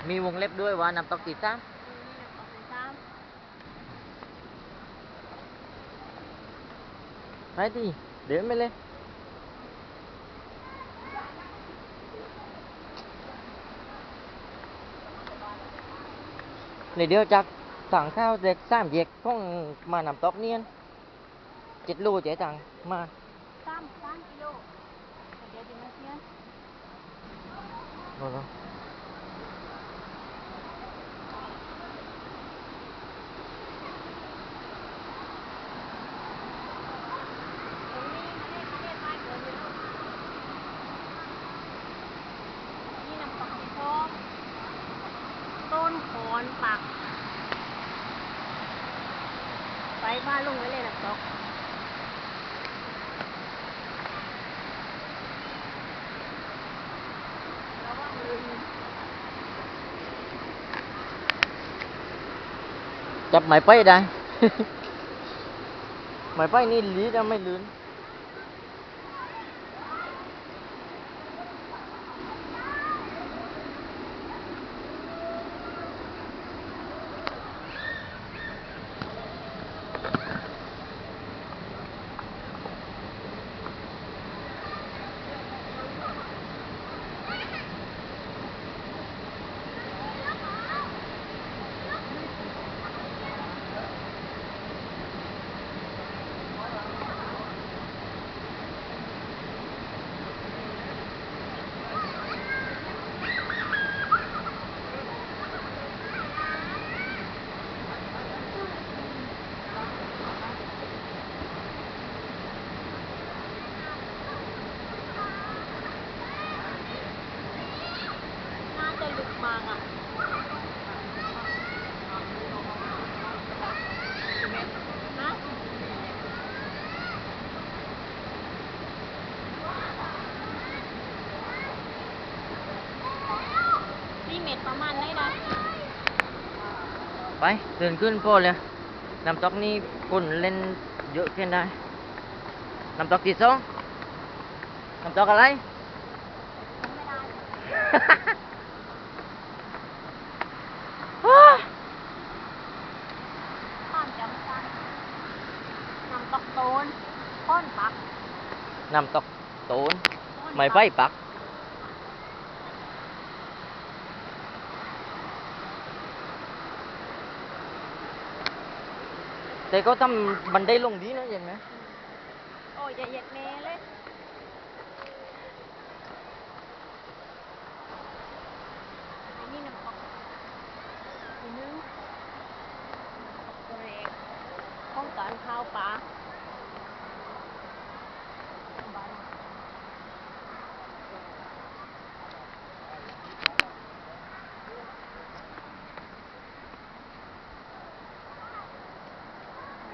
มีวงเล็บด้วยว่าน้ำตกตีซ้นี่น้ำตกสีซ้ำไปที่เดินไปเลยเดี๋ยวจากสั่งข้าวเด็ก3 แยกของมาน้ำตกเนียน7 โลเจ๊จังมา3 กิโลเดี๋ยวจะมาเทียนโอ้โหตรงนี้มาเล่นไม้เกินเยอะนี่น้ำตกสีส้มต้นขอนปักไปบ้านลุงไว้เลยน้ำตกระวังลืม จับไม้ไปได้ ไม้ไปนี่ลีจะไม่ลื่นน่าจะลึกมากอ่ะกี่เมตรนะ4 เมตรประมาณได้นะ ไปเดินขึ้นพอเลยน้ำตกนี่คนเล่นเยอะขึ้นได้น้ำตกที่ 2น้ำตกอะไร ไม่ได้ ความจำสั้นน้ำตกโตนค้อนปัก น้ำตกโตน ค้อน ไม้ไฟปักแต่ก็ทำบันไดลงดีนะเห็นไหม โอ้ยอย่าเหยียดแม่เลยอันนี้น้ำตกทีนึงตัวเล็กห้องการข้าวปลาบ้าน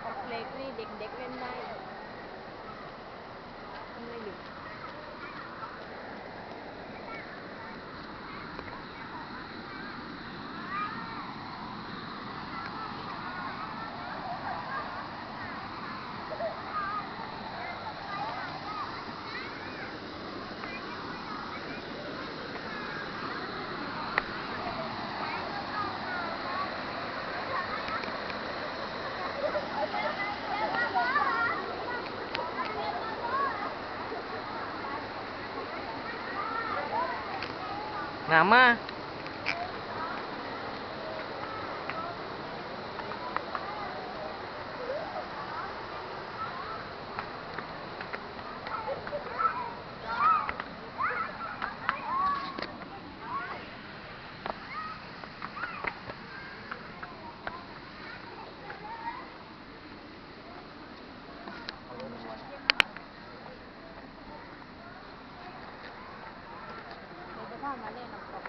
ตกเล็กนี่เด็กๆเล่นได้ไม่หยุด งามมากเดี๋ยวจะพามาเล่นน้ำตก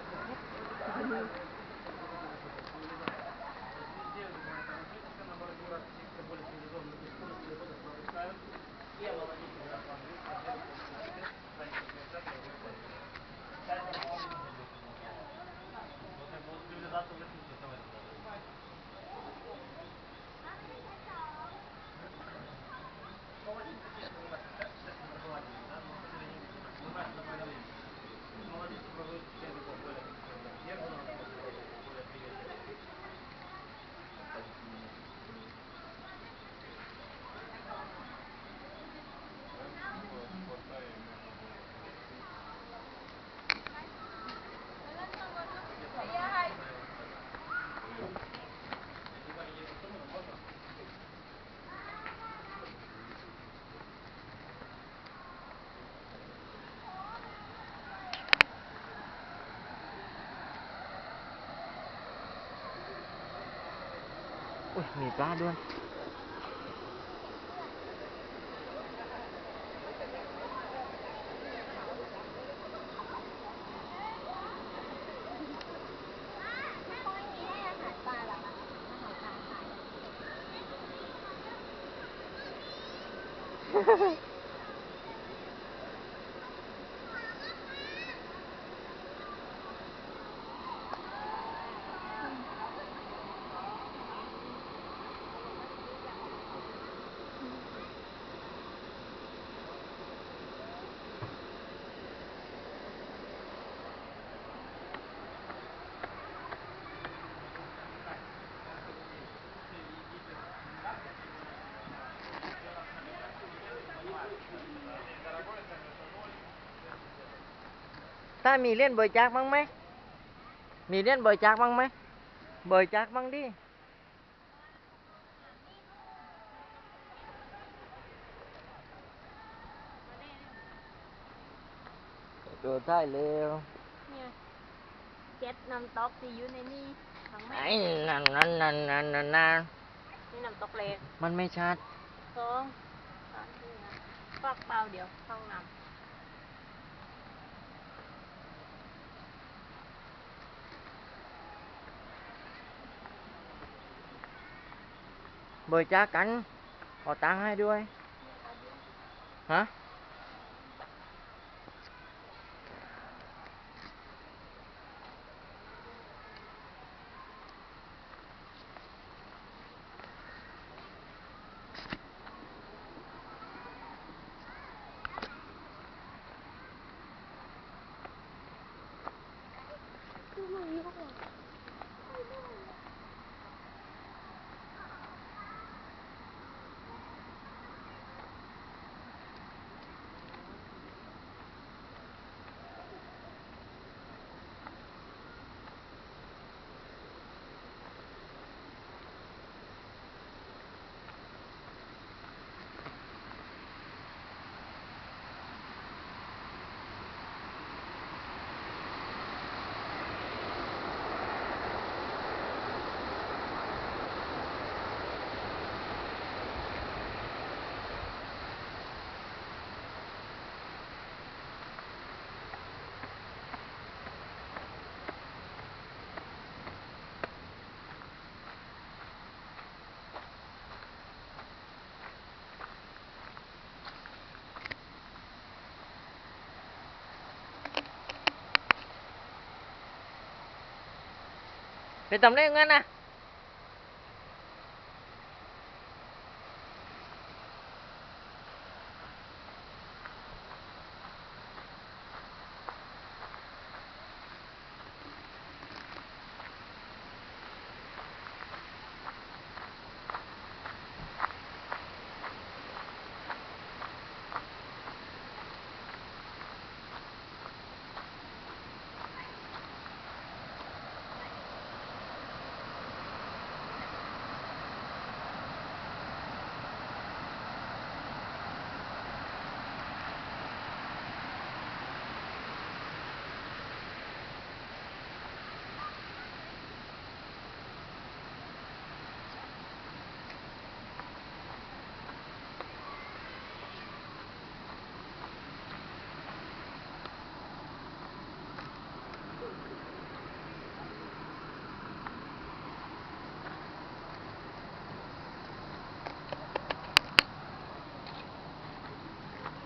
อุ้ยมีปลาด้วยไม่ค่อยมีให้อาหารปลาหรอกนะอาหารปลาขาย ถ้ามีเหรียญบริจาคบ้างไหมมีเหรียญบริจาคบ้างไหมบริจาคบ้างดิตัวท้ายเร็ว เนี่ยเจ็ดน้ำตกที่อยู่ในนี่ทั้งแม่ ไอ้นั่นนี่น้ำตกเล็ก มันไม่ชัด สองสามสี่ห้าฟอกเปล่าเดี๋ยวเข้าน้ำ บริจาคกันขอตังค์ให้ด้วยฮะไปทำเรื่องงั้นนะ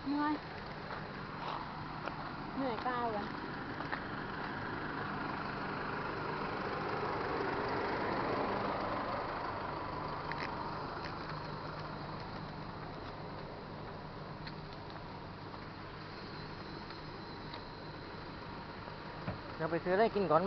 เหนื่อยเหนื่อยเปล่าเลย เราไปซื้ออะไรกินก่อน